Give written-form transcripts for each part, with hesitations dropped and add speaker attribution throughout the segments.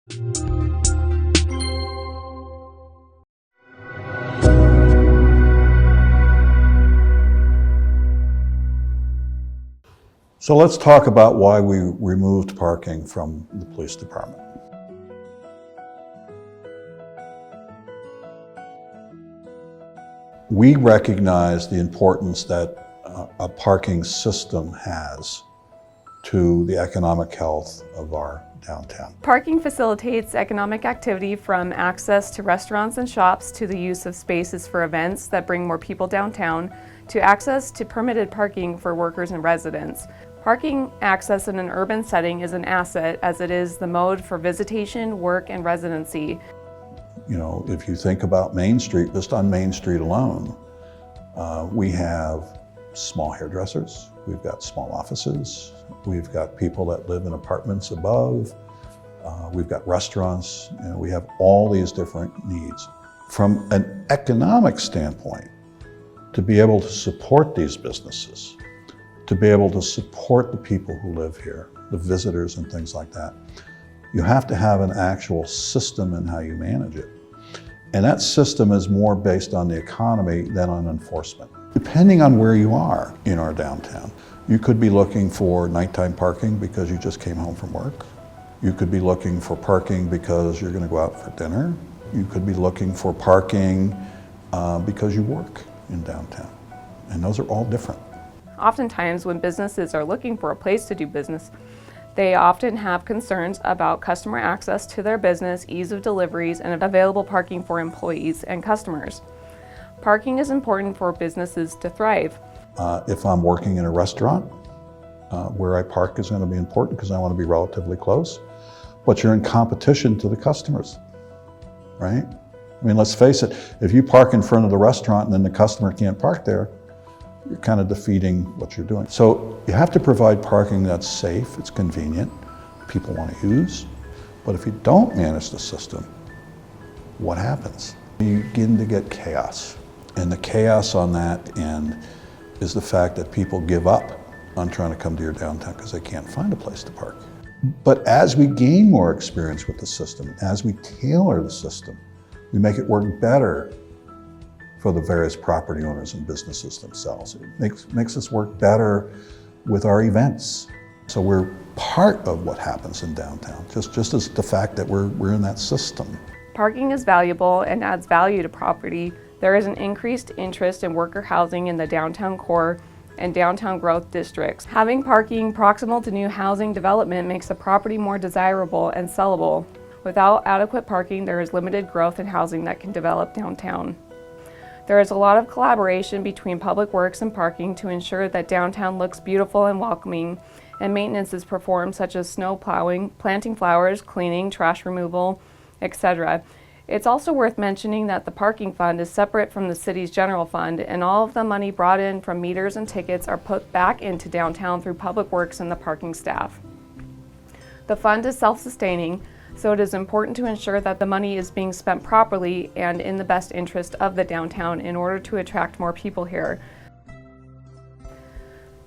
Speaker 1: So let's talk about why we removed parking from the police department. We recognize the importance that a parking system has to the economic health of our downtown.
Speaker 2: Parking facilitates economic activity, from access to restaurants and shops to the use of spaces for events that bring more people downtown, to access to permitted parking for workers and residents. Parking access in an urban setting is an asset, as it is the mode for visitation, work, and residency.
Speaker 1: You know, if you think about Main Street, just on Main Street alone, we have small hairdressers, we've got small offices, we've got people that live in apartments above, we've got restaurants, you know, we have all these different needs. From an economic standpoint, to be able to support these businesses, to be able to support the people who live here, the visitors and things like that, you have to have an actual system in how you manage it. And that system is more based on the economy than on enforcement. Depending on where you are in our downtown, you could be looking for nighttime parking because you just came home from work. You could be looking for parking because you're going to go out for dinner. You could be looking for parking because you work in downtown. And those are all different.
Speaker 2: Oftentimes, when businesses are looking for a place to do business, they often have concerns about customer access to their business, ease of deliveries, and available parking for employees and customers. Parking is important for businesses to thrive.
Speaker 1: If I'm working in a restaurant, where I park is going to be important because I want to be relatively close, but you're in competition to the customers, right? I mean, let's face it, if you park in front of the restaurant and then the customer can't park there, you're kind of defeating what you're doing. So you have to provide parking that's safe, it's convenient, people want to use. But if you don't manage the system, what happens? You begin to get chaos. And the chaos on that end is the fact that people give up on trying to come to your downtown because they can't find a place to park. But as we gain more experience with the system, as we tailor the system, we make it work better for the various property owners and businesses themselves. It makes us work better with our events. So we're part of what happens in downtown, just as the fact that we're in that system.
Speaker 2: Parking is valuable and adds value to property. There is an increased interest in worker housing in the downtown core and downtown growth districts. Having parking proximal to new housing development makes the property more desirable and sellable. Without adequate parking, there is limited growth in housing that can develop downtown. There is a lot of collaboration between Public Works and parking to ensure that downtown looks beautiful and welcoming, and maintenance is performed, such as snow plowing, planting flowers, cleaning, trash removal, etc. It's also worth mentioning that the parking fund is separate from the city's general fund, and all of the money brought in from meters and tickets are put back into downtown through Public Works and the parking staff. The fund is self-sustaining, so it is important to ensure that the money is being spent properly and in the best interest of the downtown in order to attract more people here.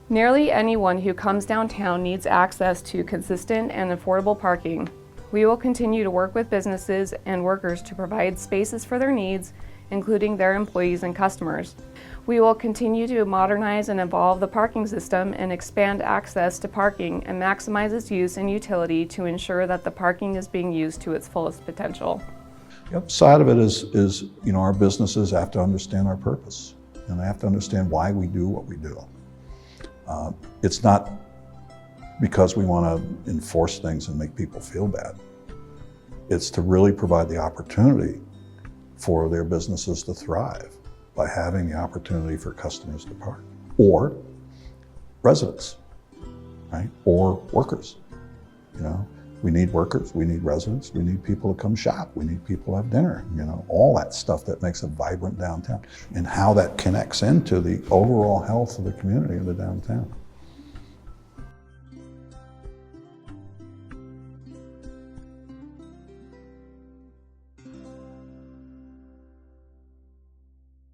Speaker 2: Nearly anyone who comes downtown needs access to consistent and affordable parking. We will continue to work with businesses and workers to provide spaces for their needs, including their employees and customers. We will continue to modernize and evolve the parking system and expand access to parking and maximize its use and utility to ensure that the parking is being used to its fullest potential.
Speaker 1: The other side of it is you know, our businesses have to understand our purpose, and they have to understand why we do what we do. It's not because we want to enforce things and make people feel bad. It's to really provide the opportunity for their businesses to thrive by having the opportunity for customers to park, or residents, right? Or workers. You know, we need workers, we need residents, we need people to come shop, we need people to have dinner, you know, all that stuff that makes a vibrant downtown, and how that connects into the overall health of the community of the downtown.